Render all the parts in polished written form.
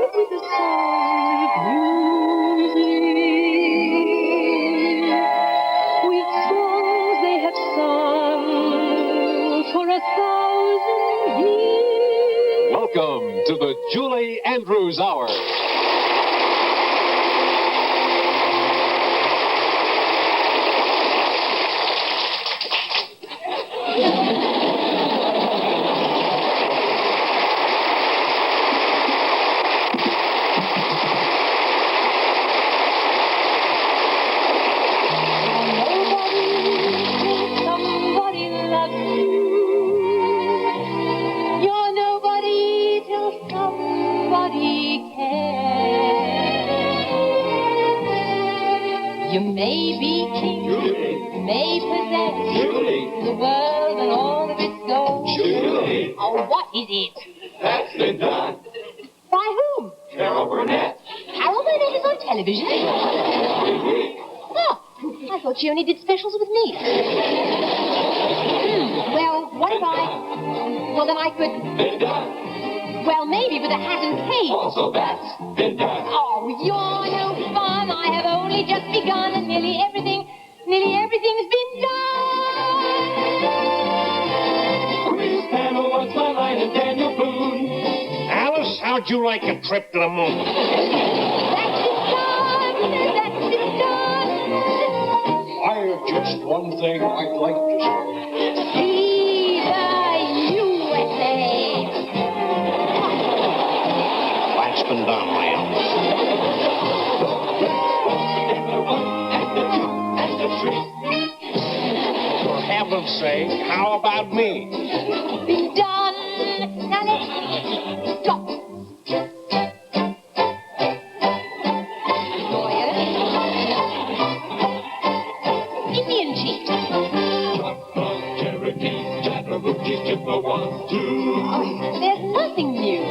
with the sound of music, with songs they have sung for 1,000 years. Welcome to the Julie Andrews Hour. You may be king, Julie. May possess Julie. The world and all of its gold. Julie. Oh, what is it? That's been done. By whom? Carol Burnett. Carol Burnett is on television? Oh, I thought she only did specials with me. Well, what if Well, then I could... Been done. Well, maybe with a hat and cape. Also, that's been done. Oh, you're no fun. I have only just begun, and nearly everything's been done. Chris Panel, What's My Line, and Daniel Boone. Alice, how'd you like a trip to the moon? That's been done. I have just one thing I'd like to say. See the USA. That's been done, ma'am. For heaven's sake, how about me? Been done. Now let's stop. Lawyer. Indian chief. Cherokee, Chattahoochee, Chippewa, There's nothing new.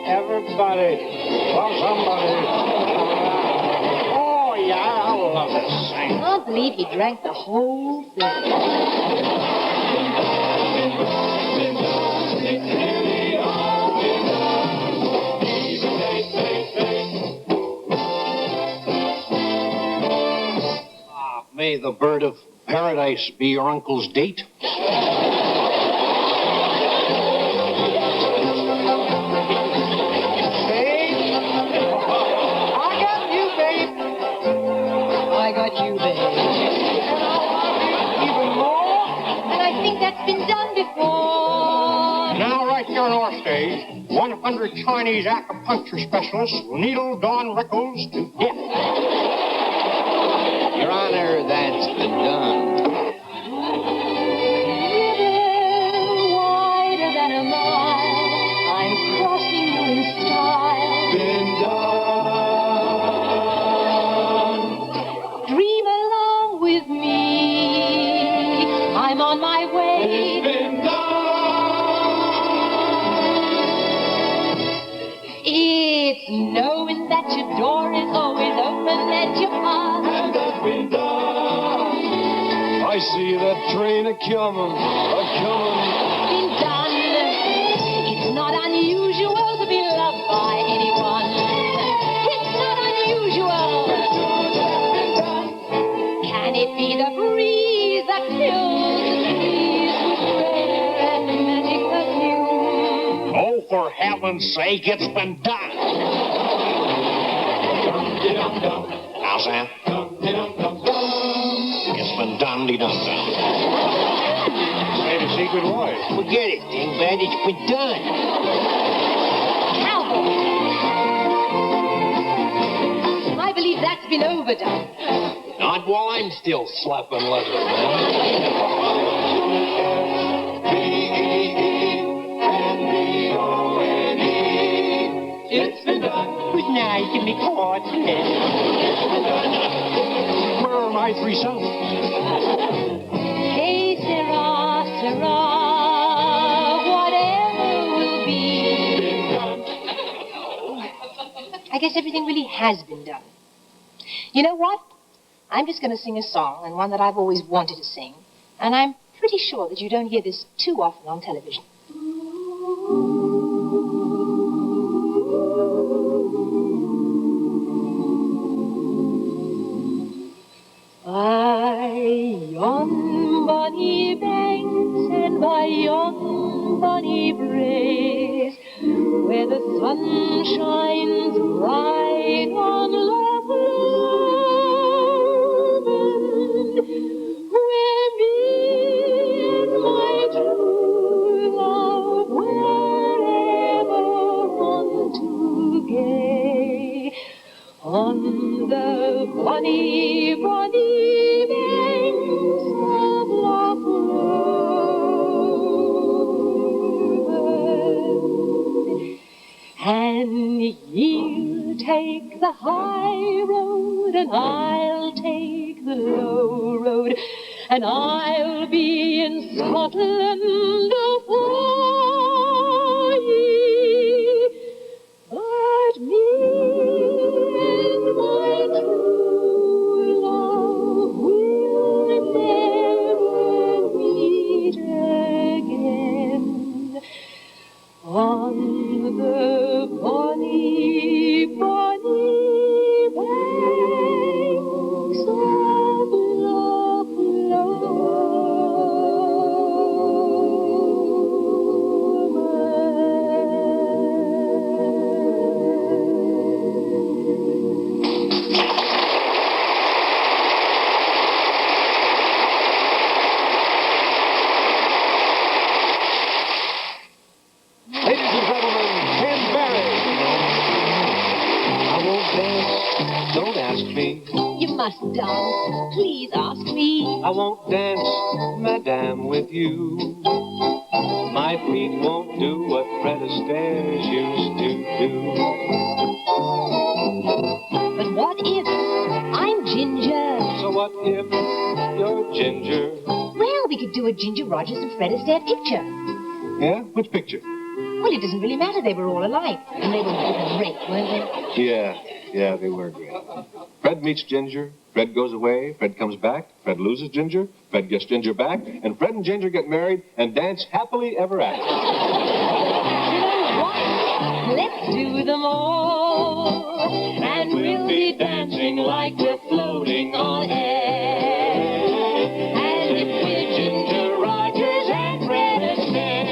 Everybody, well, somebody. Oh, yeah, I love this thing. I can't believe he drank the whole thing. May the bird of paradise be your uncle's date. I got you, babe. Even more? And I think that's been done before. Now, right here on our stage, 100 Chinese acupuncture specialists will needle Don Rickles to death. Your Honor, that's been done. River wider than a mile, I'm crossing you in style. been done. Dream along with me. I'm on my way. It's been done. It's knowing that your door is always open and you pass. And that's been done. I see that train a-comin'. Been done. It's not unusual to be loved by anyone. It's not unusual. Can it be the breeze that fills the trees with rare and magic perfume? Oh, for heaven's sake, it's been done. Now, Sam, it's been done-de-dum-dum. Say the secret word. Forget it, Dingbat. It's been done. Cowboy. I believe that's been overdone. Not while I'm still slapping leather, man. It's been done. Good night, and me God bless. Where are my three sons? Hey, Sarah, Sarah, whatever will be. I guess everything really has been done. You know what? I'm just going to sing a song, and one that I've always wanted to sing. And I'm pretty sure that you don't hear this too often on television. sun shines bright on Loch Lomond, where me and my true love wherever unto gay. On the bonny, bonny banks of Loch Lomond. And you'll take the high road, and I'll take the low road, and I'll be in Scotland afore ye. But me and my true love will never meet again. On the bonny, bonny banks of Loch Ladies and gentlemen, Ken Barry. I won't dance. Don't ask me. You must dance. Please ask me. I won't dance, madame, with you. My feet won't do what Fred Astaire's used to do. But what if I'm Ginger? So what if you're Ginger? Well, we could do a Ginger Rogers and Fred Astaire picture. Yeah? Which picture? Well, it doesn't really matter. They were all alike. And they were great, weren't they? Yeah, they were great. Fred meets Ginger. Fred goes away. Fred comes back. Fred loses Ginger. Fred gets Ginger back. And Fred and Ginger get married and dance happily ever after. You know what? Let's do them all. And we'll be dancing like we're floating on air. And if we're Ginger Rogers and Fred Astaire.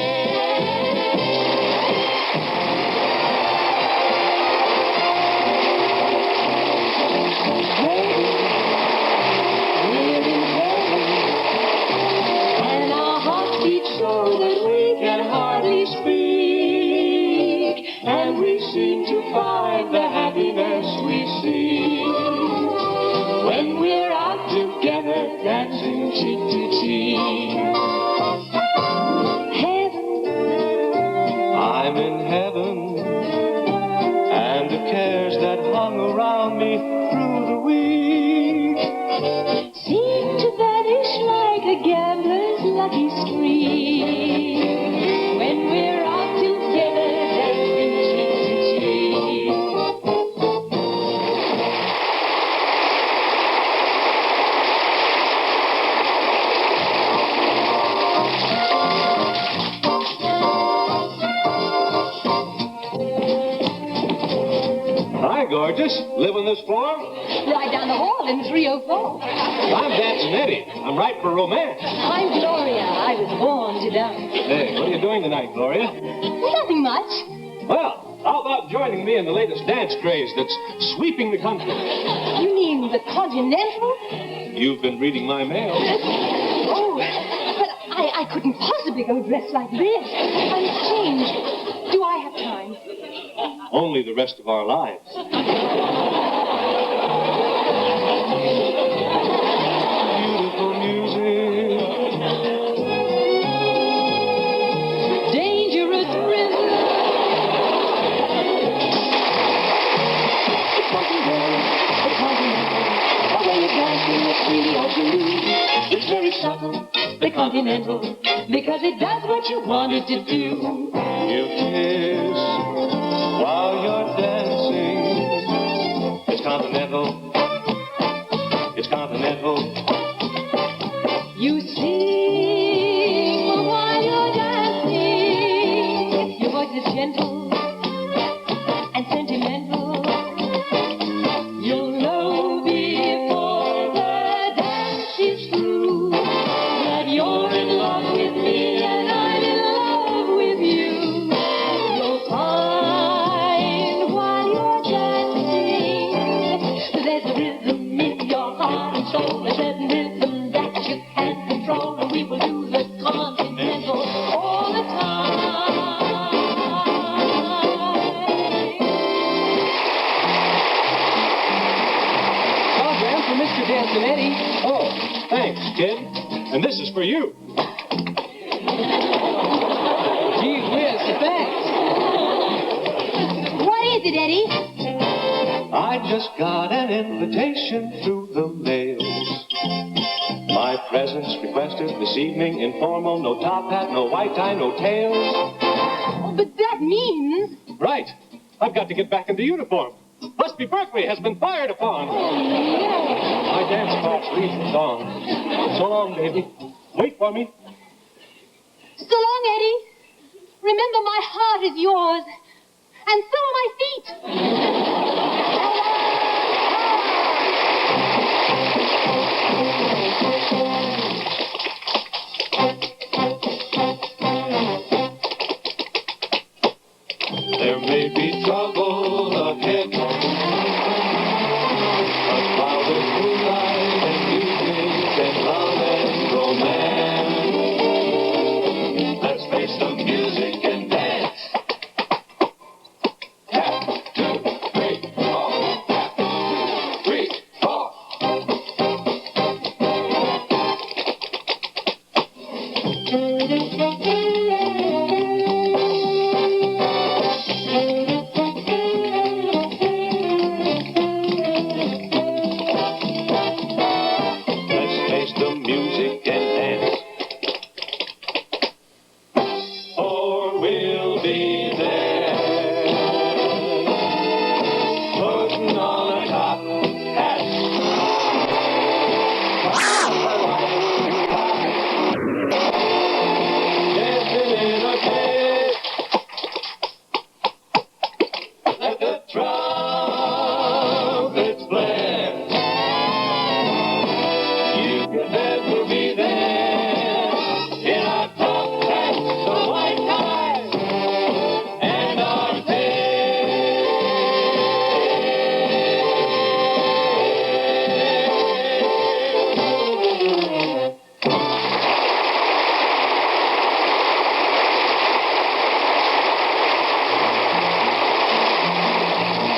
So that we can hardly speak, and we seem to find the happiness we seek when we're out together dancing cheek to cheek. Heaven, I'm in heaven, and the cares that hung around me through the week seem to vanish like a gambler's lucky streak when we're out together dancing cheek to cheek. Hi, gorgeous. Live on this floor? Right down the hall in 304. I'm dancing Eddie. I'm right for romance. I'm Gloria. I was born to dance. Hey, what are you doing tonight, Gloria? Nothing much. Well, how about joining me in the latest dance craze that's sweeping the country? You mean the Continental? You've been reading my mail. Oh, but I couldn't possibly go dressed like this. I'm changed. Do I have time? Only the rest of our lives. beautiful music. Dangerous rhythm. The Continental, the way you dance in the free ocean. It's very subtle, the Continental, because it does what you want it to do. You kiss while you're dancing. It's continental. It's continental. You sing while you're dancing. Your voice is gentle and sentimental. You'll know before the dance is through that you're in love with me and I'm in love with you. You're and Eddie. Oh, thanks, kid. And this is for you. Gee whiz, thanks. What is it, Eddie? I just got an invitation through the mails. My presence requested this evening, informal, no top hat, no white tie, no tails. Oh, but that means... Right. I've got to get back into uniform. Busby Berkeley has been fired upon. My dance class leaves at dawn. So long, baby. Wait for me. So long, Eddie. Remember, my heart is yours. And so are my feet. There may be trouble ahead. A cloud of moonlight and music and love and romance. Let's face the music and dance. Tap, 2, 3, 4. Tap, 2, 3, 4. Let's face the music and dance. Or we'll be there. Putting on a top hat. Dancing in a cage. Let the trumpets blare. You can bet we'll be there in our top hats, the white ties, and our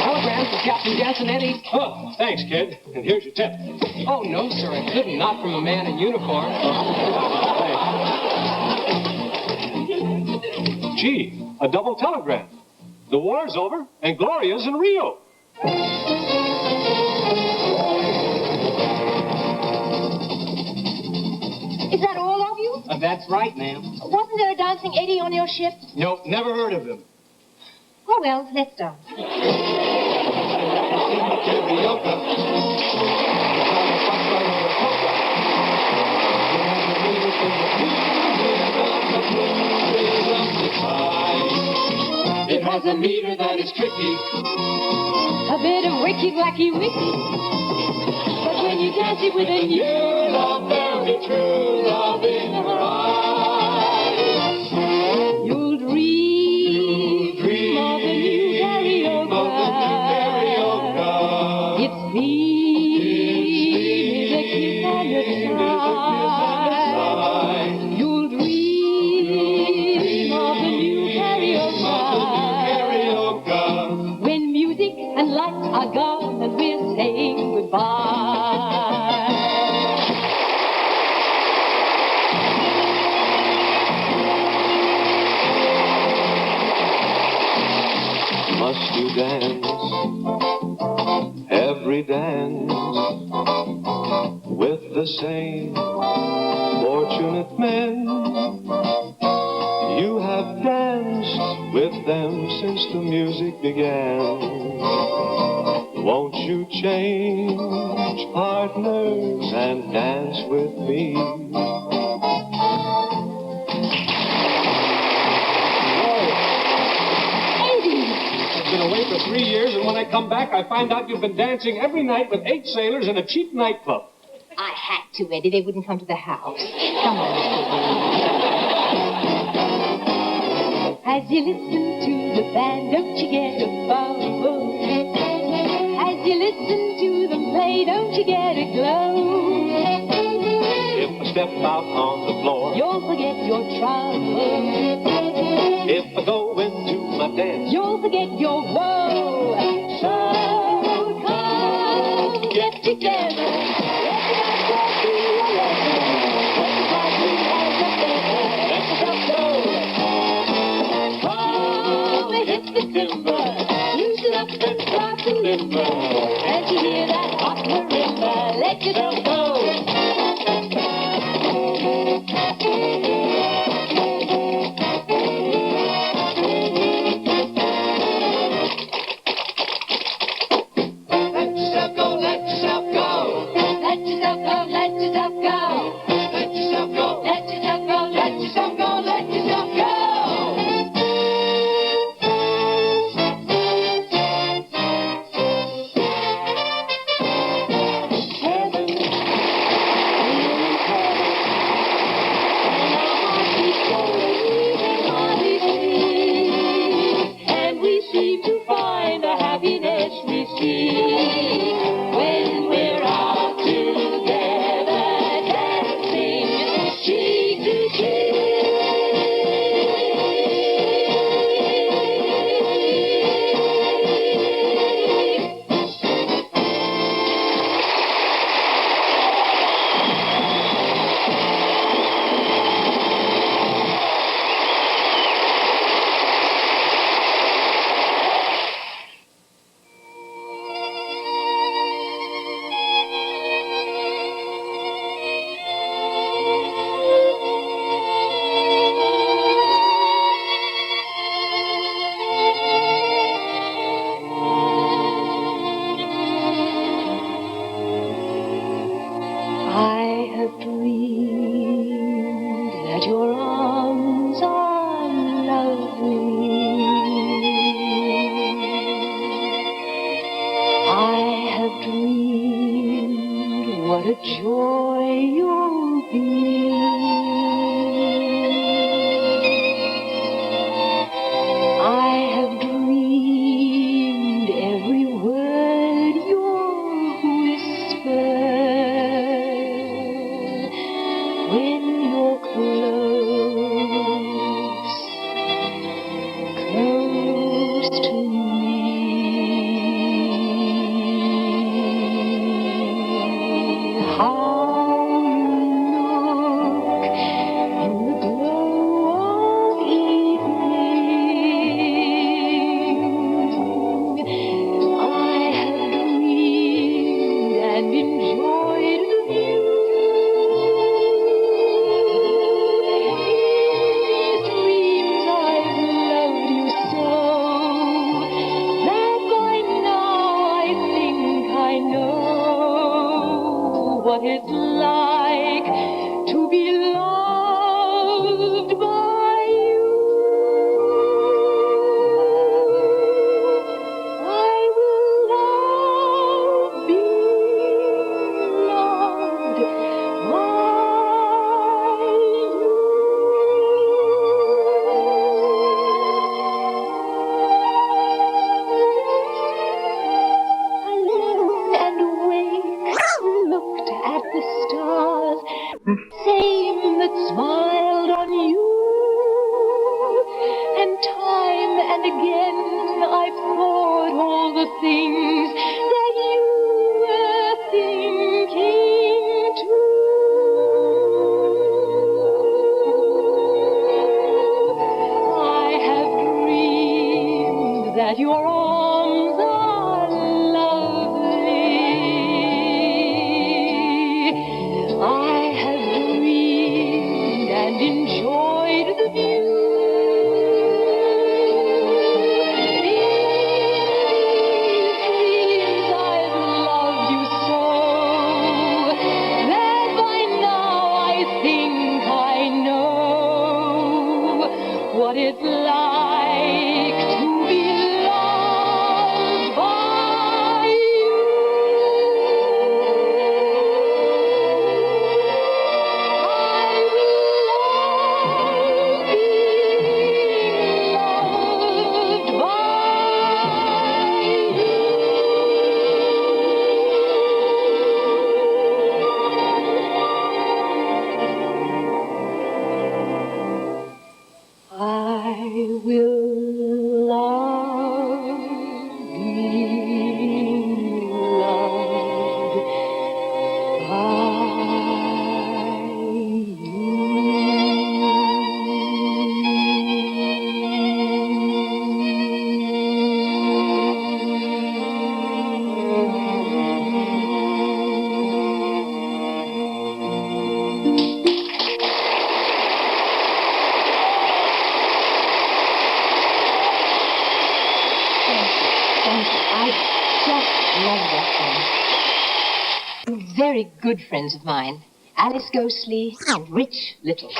Telegram for Captain Jansen, Eddie. Oh, thanks, kid. And here's your tip. Oh, no, sir, I couldn't. Not from a man in uniform. Thanks. Gee, a double telegram. The war's over, and Gloria's in Rio. Is that all of you? That's right, ma'am. Wasn't there a dancing Eddie on your ship? Nope, never heard of him. Oh, well, let's dance. It has a meter that is tricky. A bit of wicky wacky wicky. But when you dance it with a new Love, very true love in her eyes. you'll dream of the new karaoke. It's the music kiss and a sigh. You'll dream of the new karaoke. When music and lights are gone and we're saying goodbye. Must you dance every dance with the same fortunate men? You have danced with them since the music began. Won't you change partners and dance with me? I've been away for 3 years, and when I come back, I find out you've been dancing every night with 8 sailors in a cheap nightclub. I had to, Eddie. They wouldn't come to the house. Come on. As you listen to the band, don't you get a bubble? As you listen to them play, don't you get a glow? If I step out on the floor, You'll forget your trouble. if I go into my dance, You'll forget your woe. So come get together. hit the timber, loosen up and start to limber. Can't you hear that hot marimba? Let yourself go. Let yourself go, let yourself go. Let yourself go, let yourself go. Let yourself go, let yourself go, let yourself go, let yourself go. Heaven, we're in heaven, and our hearts beat going, hardly see, and we seem to find the happiness we seek when we're out together dancing cheek to cheek. I have dreamed that your arms are lovely. I have dreamed what a joy you'll be. I have dreamed every word you'll whisper when you're close to me. How you look in the glow of evening. I have dreamed and enjoyed the view. Dreams I've loved you so that by now I think I know what it's like to be loved by you. I will love being loved by you. I lay and awake, looked at the stars, same that smiled on you. And time and again I've thought all the things that you were thinking too. I have dreamed that your arms are lovely. I have dreamed and enjoyed the view. In these dreams I've loved you so that by now I think I know what it's like to be loved And I just love that song. Very good friends of mine, Alice Ghostley and Rich Little.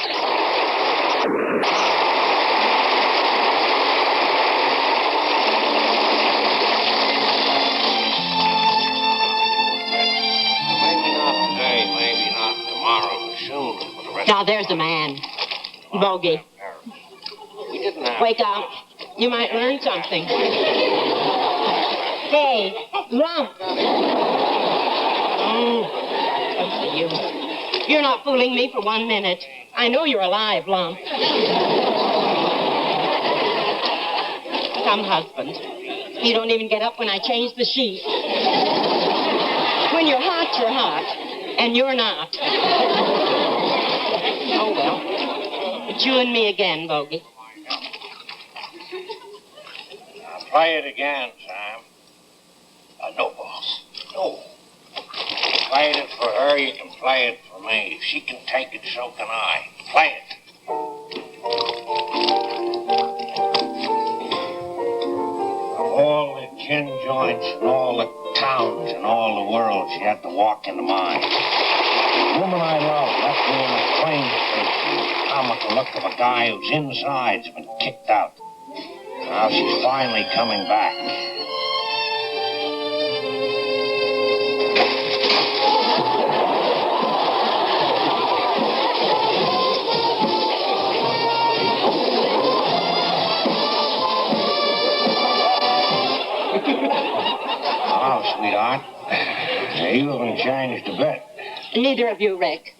Now, there's a man. Bogey. Wake up. You might learn something. Hey, Lump. What's the use? You're not fooling me for 1 minute. I know you're alive, Lump. Some husband. You don't even get up when I change the sheet. When you're hot, you're hot. And you're not. Oh, well. It's you and me again, Bogey. Play it again, Sam. No, boss. No. You played it for her, you can play it for me. If she can take it, so can I. Play it. Of all the gin joints and all the towns and all the world, she had to walk into mine. The woman I love left me in a train station. The comical look of a guy whose insides have been kicked out. Now she's finally coming back. Hello, sweetheart. You haven't changed a bit. Neither of you, Rick.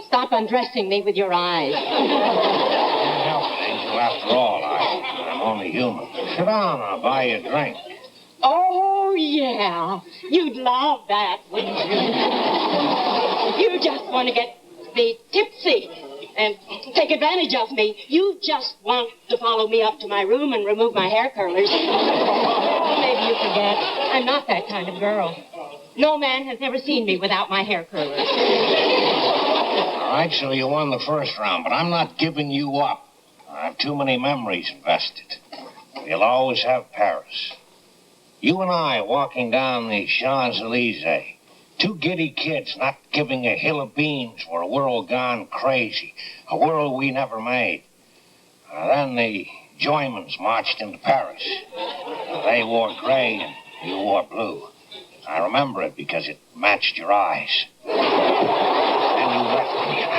Stop undressing me with your eyes. Can't help it, Angel. After all, I'm only human. Sit down, I'll buy you a drink. Oh, yeah. You'd love that, wouldn't you? You just want to get me tipsy and take advantage of me. You just want to follow me up to my room and remove my hair curlers. Maybe you forget. I'm not that kind of girl. No man has ever seen me without my hair curlers. All right, so you won the first round, but I'm not giving you up. I have too many memories invested. We'll always have Paris. You and I walking down the Champs-Élysées. Two giddy kids not giving a hill of beans for a world gone crazy. A world we never made. Then the Joymans marched into Paris. They wore gray and you wore blue. I remember it because it matched your eyes. Then you left me and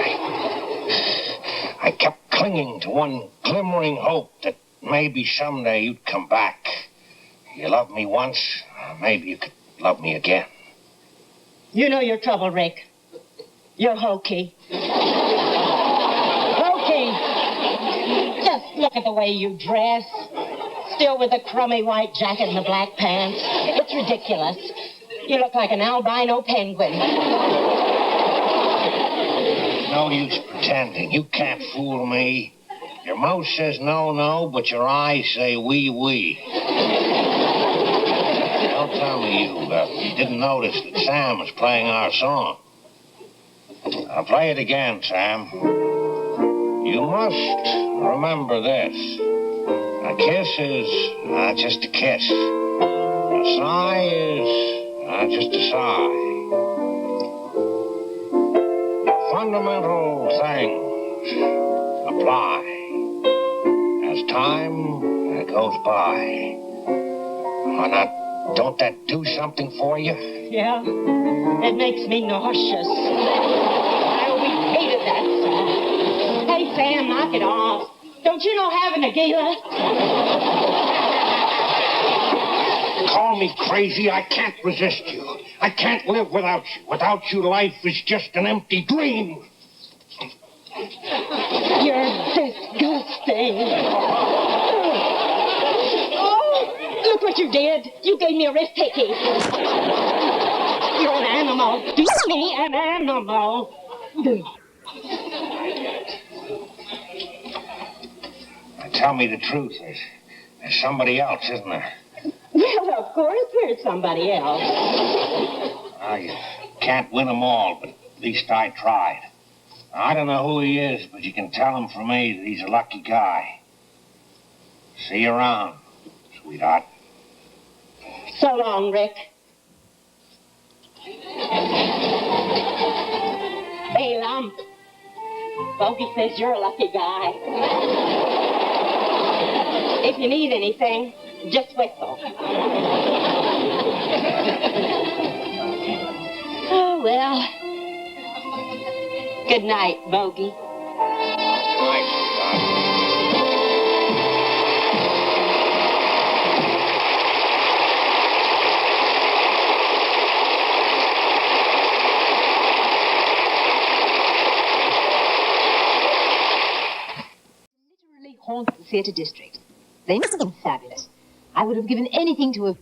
I kept clinging to one glimmering hope that maybe someday you'd come back. You loved me once, maybe you could love me again. You know your trouble, Rick. You're hokey. Hokey! Just look at the way you dress. Still with the crummy white jacket and the black pants. It's ridiculous. You look like an albino penguin. No use pretending. You can't fool me. Your mouth says no, no, but your eyes say oui, oui. Don't tell me you didn't notice that Sam was playing our song. I'll play it again, Sam. You must remember this. A kiss is just a kiss. A sigh is just a sigh. Fundamental things apply as time goes by. Don't that do something for you? Yeah, it makes me nauseous. I always hated that song. Hey, Sam, knock it off. Don't you know having a gala? Call me crazy, I can't resist you. I can't live without you. Without you, life is just an empty dream. You're disgusting. Oh, look what you did. You gave me a wrist hickey. You're an animal. Me an animal. Tell me the truth. There's somebody else, isn't there? Well, of course there's somebody else. You can't win them all, but at least I tried. I don't know who he is, but you can tell him for me that he's a lucky guy. See you around, sweetheart. So long, Rick. Hey, Lump. Bogey says you're a lucky guy. If you need anything, just whistle. Oh, well. Good night, Bogey. Haunt the theatre district. They must have been fabulous. I would have given anything to have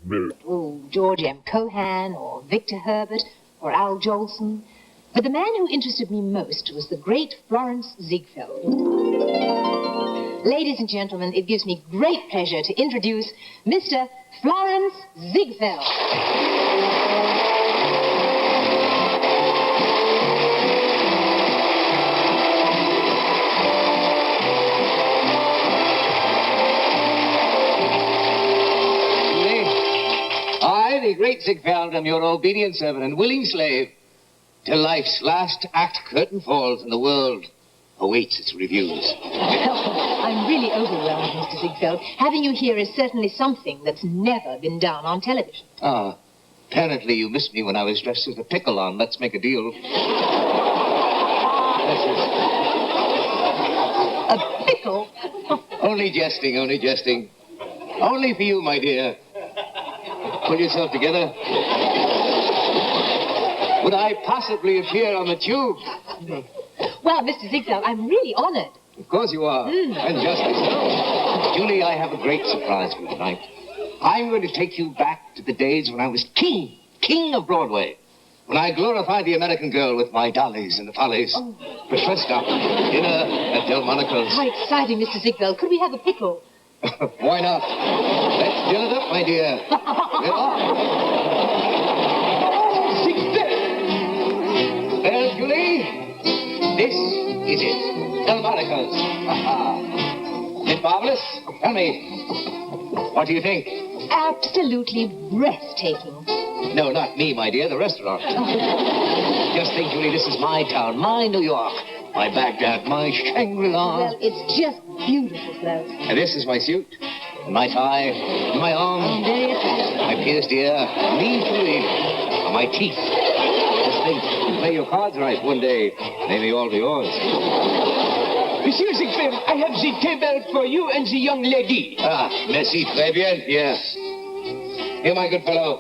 George M. Cohan or Victor Herbert or Al Jolson. But the man who interested me most was the great Florence Ziegfeld. Ladies and gentlemen, it gives me great pleasure to introduce Mr. Florence Ziegfeld. The great Ziegfeld, am your obedient servant and willing slave, till life's last act curtain falls and the world awaits its reviews. I'm really overwhelmed, Mr. Ziegfeld. Having you here is certainly something that's never been done on television. Ah, apparently you missed me when I was dressed as a pickle on Let's Make a Deal. A pickle? Only jesting, only jesting. Only for you, my dear. Pull yourself together. Would I possibly appear on the tube? Well, Mr. Ziegfeld, I'm really honored. Of course you are. And justly so. Julie, I have a great surprise for you tonight. I'm going to take you back to the days when I was king of Broadway. When I glorified the American girl with my dollies and the follies. Oh. But first up, dinner at Delmonico's. How exciting, Mr. Ziegfeld. Could we have a pickle? Why not? Let's fill it up, my dear. Get off. Well, Julie, this is it. Delmonico's. Is it marvelous? Tell me, what do you think? Absolutely breathtaking. No, not me, my dear, the restaurant. Just think, Julie, this is my town, my New York, my Baghdad, my Shangri-La. Well, it's just beautiful, Flo. And this is my suit, and my tie, and my arm, my pierced ear, me, Julie, and my teeth. Just think, you play your cards right one day, they may all be yours. Monsieur Ziegfeld, I have the table for you and the young lady. Ah, merci, très bien, yes. Here, my good fellow.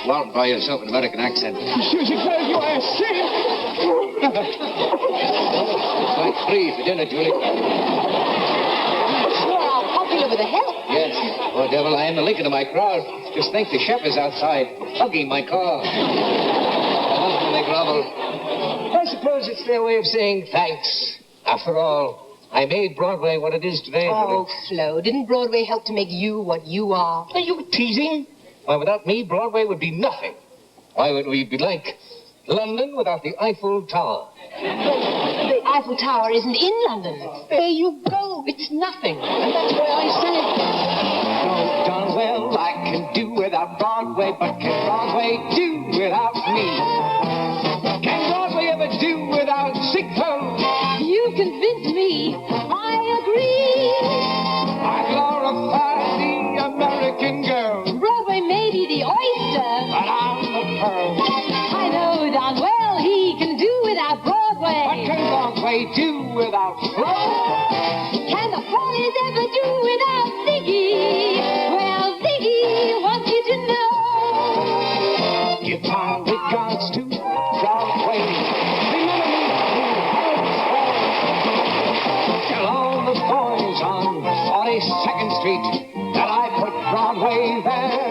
Go out and buy yourself an American accent. Monsieur Ziegfeld, you are a saint. It's like 3 for dinner, Julie. Sure, how popular with the help. Yes. Poor devil, I am the Lincoln of my crowd. Just think, the chef is outside, hugging my car. I love when they grovel. I suppose it's their way of saying thanks. After all, I made Broadway what it is today. Oh, Flo, didn't Broadway help to make you what you are? Are you teasing? Why, without me, Broadway would be nothing. Why would we be like London without the Eiffel Tower? The Eiffel Tower isn't in London. There you go. It's nothing. And that's why I say it. No, darn well, I can do without Broadway, but can Broadway do without me? Can Broadway ever do without Ziegfeld? You convinced me. I agree. I glorify the American girl, Broadway may be the oyster. but I'm the pearl. I know darn well he can do without What Broadway. can Broadway do without Flo? Can the Follies ever do without Ziggy? Well, Ziggy wants you to know. Give my regards to Broadway. Remember me to tell all the boys on 42nd Street that I put Broadway there.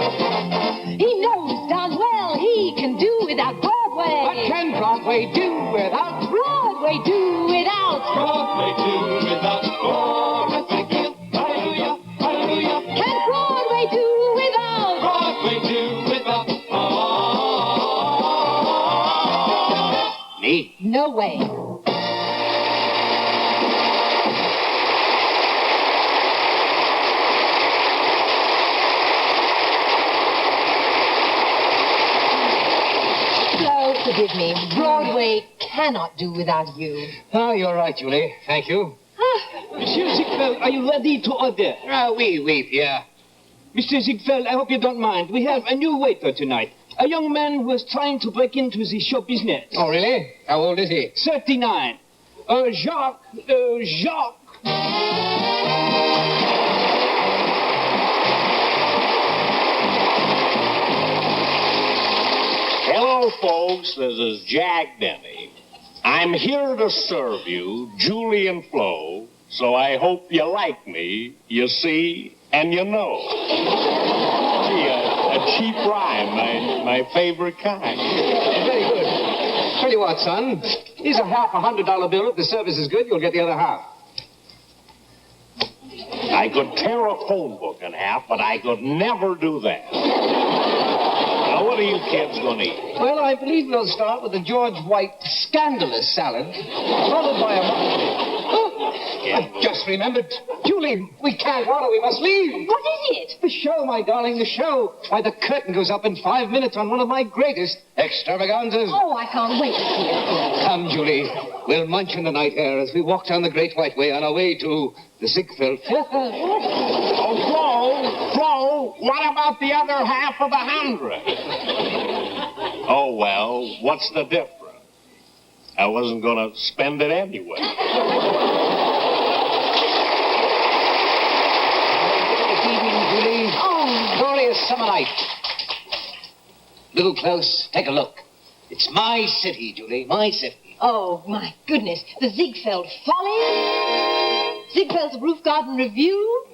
He knows darn well he can do without Broadway. What can Broadway do without Broadway do without? Broadway do without Florence Ziegfeld. Hallelujah, hallelujah. Can Broadway do without? Broadway do without. Me? No way. forgive me. Broadway cannot do without you. Oh, you're right, Julie. Thank you. Monsieur Ziegfeld, are you ready to order? Oui, yeah. Mr. Ziegfeld, I hope you don't mind. We have a new waiter tonight. A young man who was trying to break into the show business. Oh, really? How old is he? 39. Jacques. Hello, folks. This is Jack Denny. I'm here to serve you, Julie and Flo, so I hope you like me, you see, and you know. Gee, a cheap rhyme, my favorite kind. Very good. Tell you what, son. Here's a half $100 bill. If the service is good, you'll get the other half. I could tear a phone book in half, but I could never do that. Now, what are you kids going to eat? Well, I believe we'll start with the George White Scandalous Salad, followed by a... I just remembered. Julie, we can't order. We must leave. What is it? The show, my darling, the show. Why, the curtain goes up in 5 minutes on one of my greatest extravaganzas. Oh, I can't wait to see it. Come, Julie. We'll munch in the night air as we walk down the Great White Way on our way to the Ziegfeld. Oh, Flo, what about the other half of the 100? Oh, well, what's the difference? I wasn't going to spend it anyway. This evening, Julie. Oh, glorious summer night. Little close, take a look. It's my city, Julie, my city. Oh, my goodness. The Ziegfeld Follies? Ziegfeld's Roof Garden Review?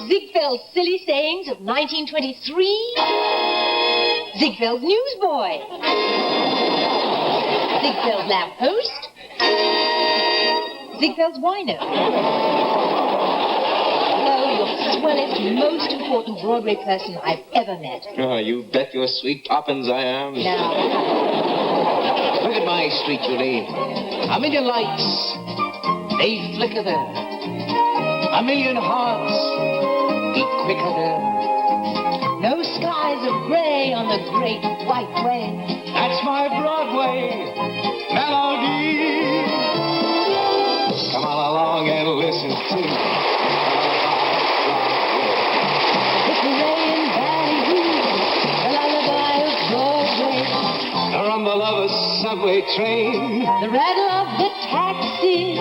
Ziegfeld's Silly Sayings of 1923? Ziegfeld's Newsboy? Ziegfeld's Lamppost? Ziegfeld's Wino? Flo, you're the swellest, most important Broadway person I've ever met. Oh, you bet your sweet toppins I am. Now, look at my street, Julie. A million lights, they flicker there. A million hearts beat quicker there. no skies of gray on the Great White Way. That's my Broadway melody. Come on along and listen to It's the rain valley blues, the lullaby of Broadway. the rumble of a subway train, The rattle of the taxis,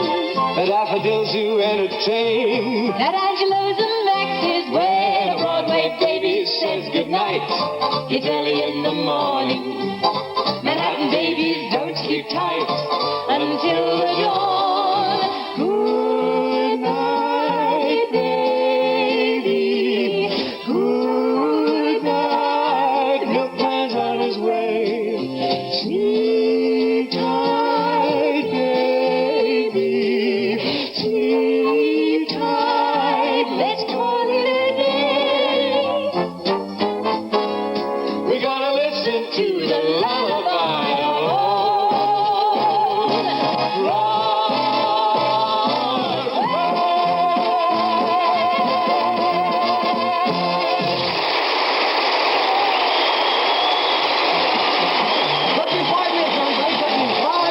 the daffodils who entertain. that Angelo's and Max's where the Broadway baby says goodnight. It's early in the morning. Manhattan babies don't sleep tight until the dawn. Good night, baby. Good night. Milkman's on his way. Sleep tight, baby. Sleep tight. Let's call it a day. We're gonna listen to the lullaby of old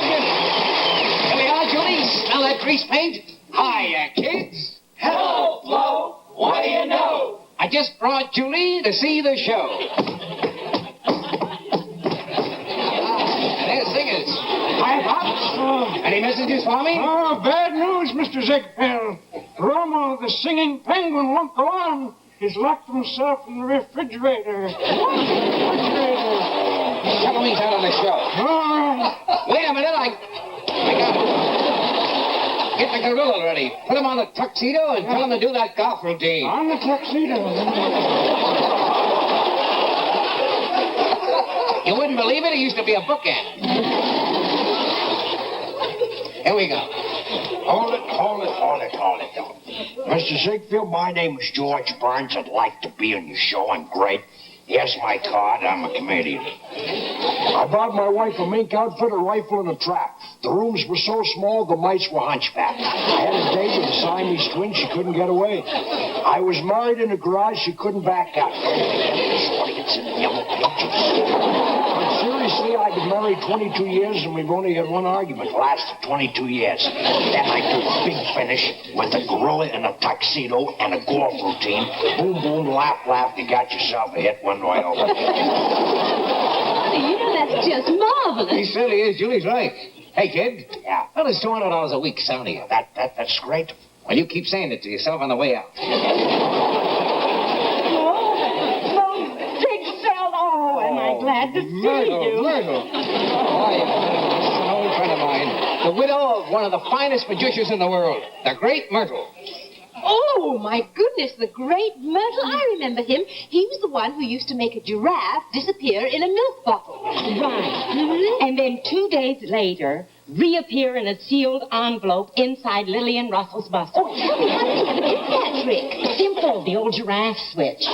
Here we are, Julie. Smell that grease paint? Hiya, kids. Hello, Flo. What do you know? I just brought Julie to see the show. And there's singers. Hi, Pops. Any messages for me? Oh, bad news, Mr. Ziegfeld. Romo, the singing penguin, won't go on. He's locked himself in the refrigerator. Tell him he's out of the show. Oh, Wait a minute, I got it. Get the gorilla ready. Put him on the tuxedo and tell him to do that golf routine. on the tuxedo. You wouldn't believe it, he used to be a bookend. Here we go. Hold it. Mr. Ziegfeld, my name is George Burns. I'd like to be on your show. I'm great. Here's my card. I'm a comedian. I bought my wife a mink outfit, a rifle, and a trap. The rooms were so small, the mice were hunchbacked. I had a date with a Siamese twin. She couldn't get away. I was married in a garage. She couldn't back out. This audience in the yellow pages. I'm serious. Honestly, I've been married 22 years and we've only had one argument. It lasted 22 years. Then I do a big finish with a gorilla in a tuxedo and a golf routine. Boom, boom, laugh, laugh. You got yourself a hit one way over. You know, that's just marvelous. He certainly is. Julie's right. Hey, kid. Yeah. Well, it's $200 a week, sound of you. That's great. Well, you keep saying it to yourself on the way out. Big fella. Oh, am I glad to see you. Myrtle. Oh, yeah. It's an old friend of mine. The widow of one of the finest magicians in the world. The great Myrtle. Oh, my goodness, the great Myrtle. I remember him. He was the one who used to make a giraffe disappear in a milk bottle. Right. And then 2 days later, reappear in a sealed envelope inside Lillian Russell's bus. Oh, tell me, how did he ever do that trick? Simple, the old giraffe switch.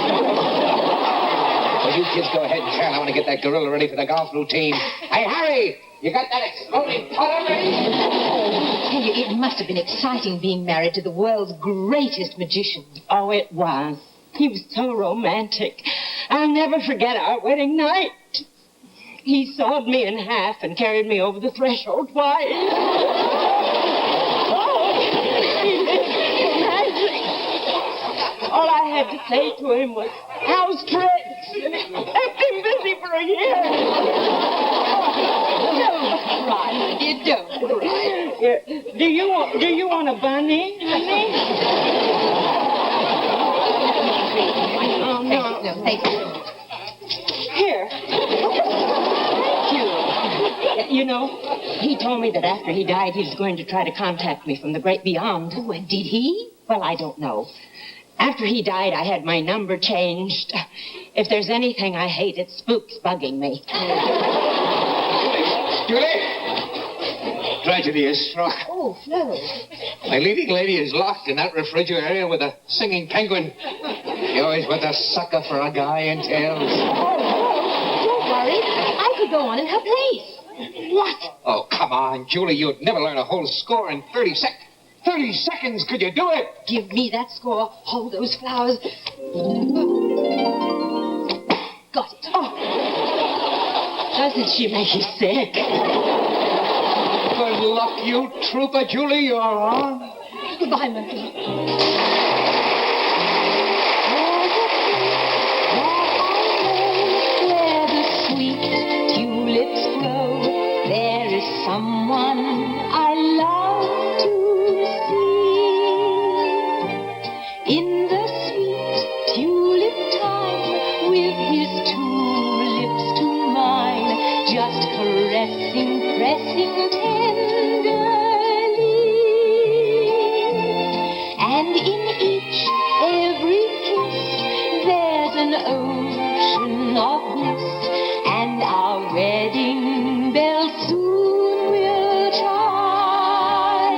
Well, you kids go ahead and chat. I want to get that gorilla ready for the golf routine. Hey, Harry! You got that exploding putter ready? I tell you, it must have been exciting being married to the world's greatest magician. Oh, it was. He was so romantic. I'll never forget our wedding night. He sawed me in half and carried me over the threshold twice. Oh, he did magic. All I had to say to him was, "How's tricks?" And it kept him busy for a year. Don't cry, my dear, don't cry. Yeah. Do you want a bunny, honey? Oh, no. No, thank you. Here. Thank you. You know, he told me that after he died, he was going to try to contact me from the great beyond. Oh, and did he? Well, I don't know. After he died, I had my number changed. If there's anything I hate, it's spooks bugging me. Julie! Tragedy is struck. Oh, Flo. My leading lady is locked in that refrigerator with a singing penguin. She always was a sucker for a guy in tails. Oh, don't worry. I could go on in her place. What? Oh, come on, Julie. You'd never learn a whole score in 30 seconds. 30 seconds, could you do it? Give me that score. Hold those flowers. Got it. Oh. Doesn't she make you sick? Good luck, you trooper, Julie. You're on. Goodbye, Myrtle. Where the sweet tulips grow, there is someone I love to see. In the sweet tulip time, with his tulips to mine, just caressing, pressing tenderly. And in each, every kiss, there's an ocean of bliss, and our wedding bell soon will chime.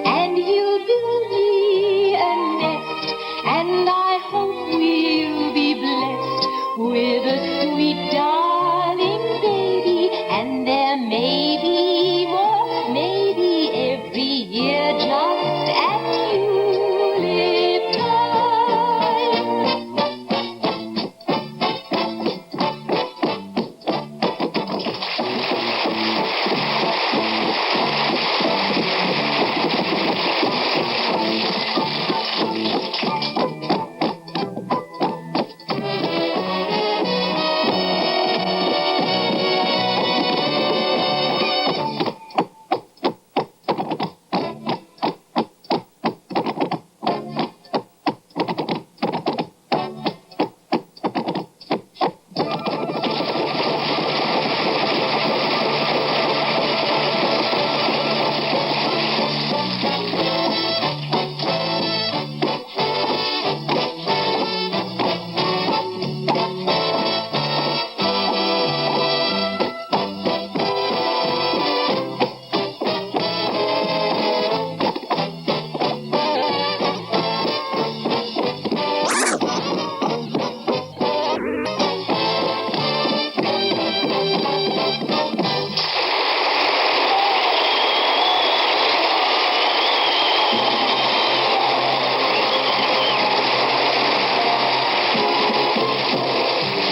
And he'll build me a nest, and I hope we'll be blessed with a sweet darling baby, and there may be more, maybe every year just at tulip time.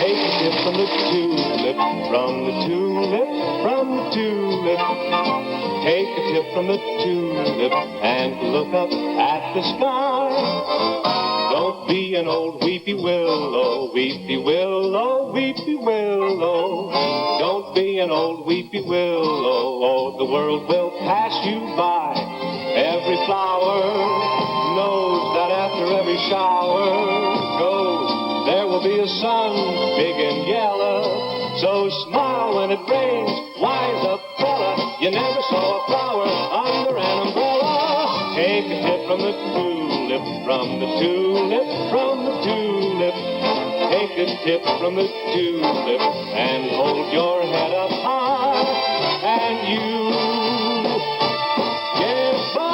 Take a dip from the tulip from the tulip, from the tulip. Take a tip from the tulip and look up at the sky. Don't be an old weepy willow, weepy willow, weepy willow. Don't be an old weepy willow, oh, the world will pass you by. Every flower knows that after every shower goes, there will be a sun, big and yellow. So smile when it rains, wise up, fella. You never saw a flower under an umbrella. Take a tip from the tulip, from the tulip, from the tulip. Take a tip from the tulip and hold your head up high, and you get by.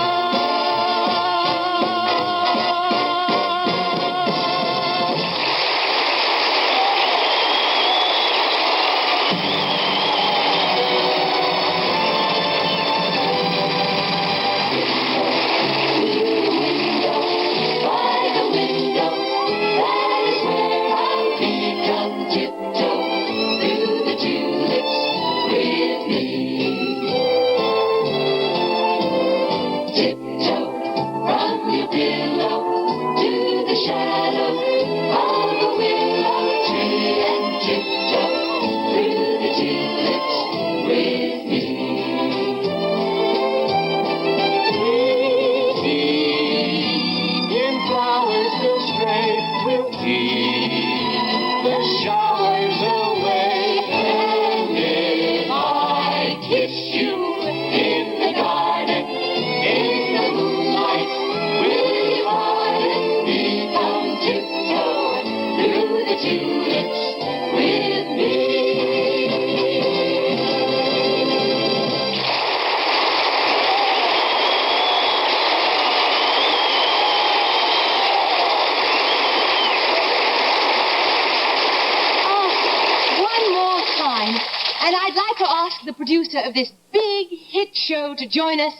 And I'd like to ask the producer of this big hit show to join us,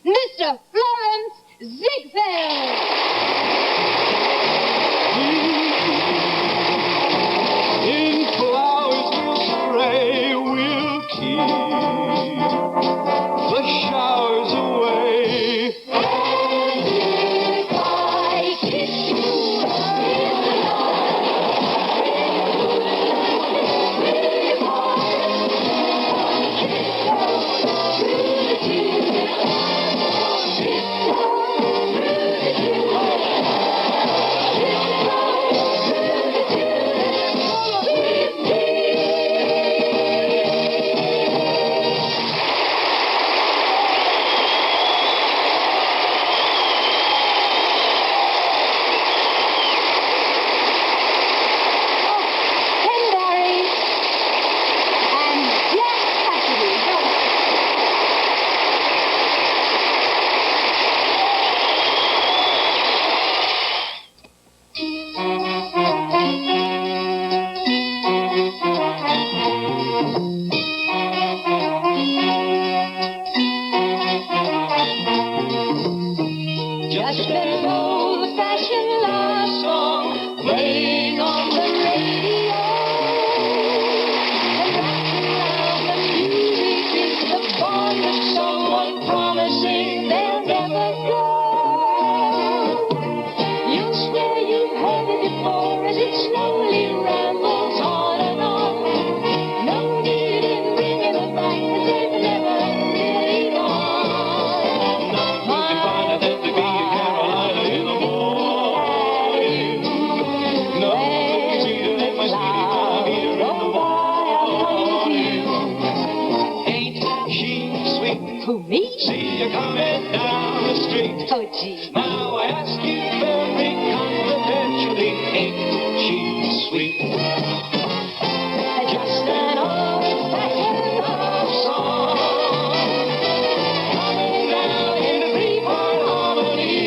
Mr. Florence Ziegfeld. In flowers we'll spray, we'll keep the showers away. And if I kiss you in the Just an old-fashioned love song playing on the radio. And wrapped around the music is the bond of someone promising they'll never go. You'll swear you've heard it before as it slowly rambles on and on. No need in bringing it back 'cause they've never really gone. Nothing finer than to be in Carolina in the morning. Nothing sweeter than my sweetie Bonita in the morning. Ain't she sweet? Who, me? See you coming down the street. Oh, gee. Now I ask you very confidentially, ain't she sweet? Just an old-fashioned love song coming down in the three-part harmony.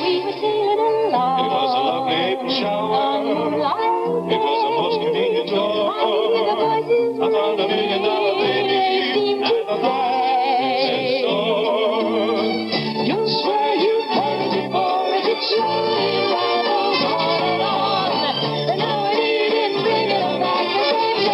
We were sailing along. It was a lovely April shower. It was the most convenient door. I found $1 million baby at the Princess store. You'll swear you've heard it before as it slowly rambles on and on. And now it didn't bring it back 'cause they've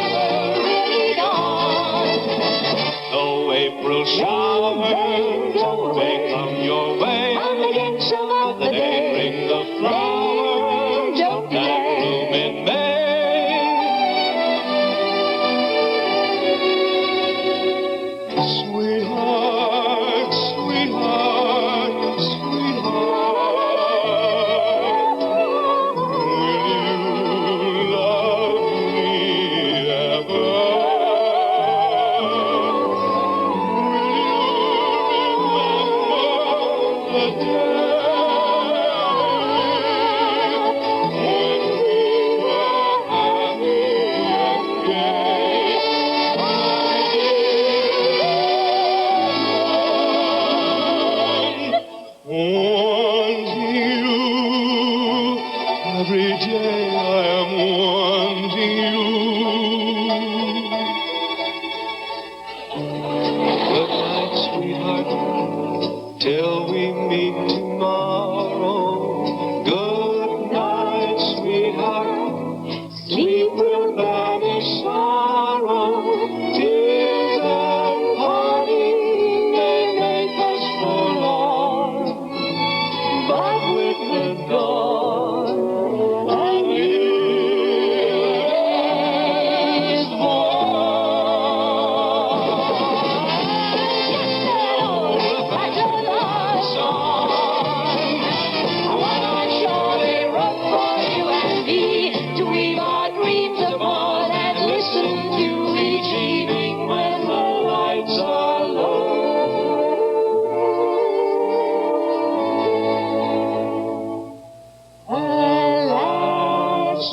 Every day I am wanting you. Good night, sweetheart, till we meet tomorrow. Good night, sweetheart, sleep will banish sorrow. Tears and parting may make us forlorn, but with the dawn a new day is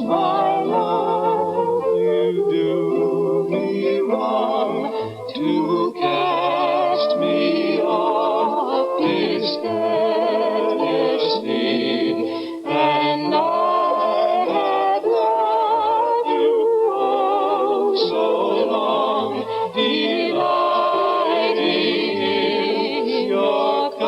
my love, you do me wrong to cast me off this deathless need, and I have loved you oh so long, delighting in your company.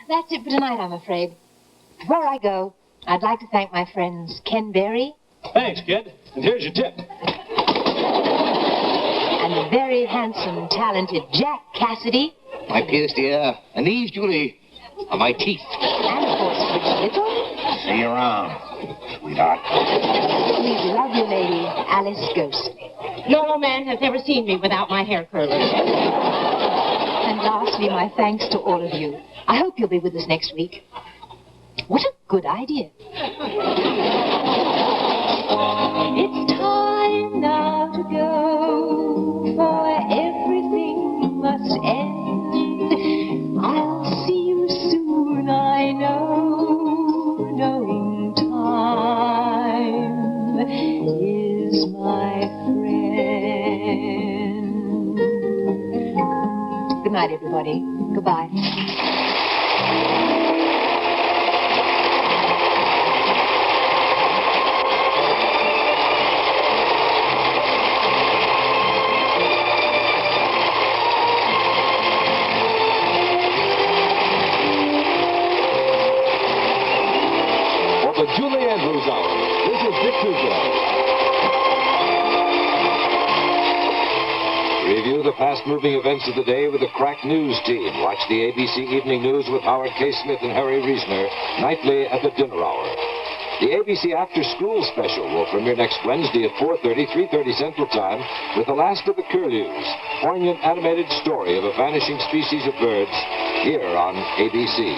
That's it for tonight, I'm afraid. Before I go, I'd like to thank my friends Ken Berry. Thanks, kid. And here's your tip. And the very handsome, talented Jack Cassidy. My pierced ear, and these, Julie, are my teeth. And, of course, Richard Little. See you around, sweetheart. Please love you, lady, Alice Ghostly. No man has ever seen me without my hair curlers. And lastly, my thanks to all of you. I hope you'll be with us next week. What a good idea. It's time now to go, for everything must end. I'll see you soon, I know, knowing time is my friend. Good night, everybody. Goodbye. For the Julie Andrews Hour, this is Dick Truesdale. Review the fast-moving events of the day with the Crack News team. Watch the ABC Evening News with Howard K. Smith and Harry Reisner nightly at the dinner hour. The ABC After School Special will premiere next Wednesday at 4:30, 3:30 Central Time with the last of the curlews, poignant animated story of a vanishing species of birds here on ABC.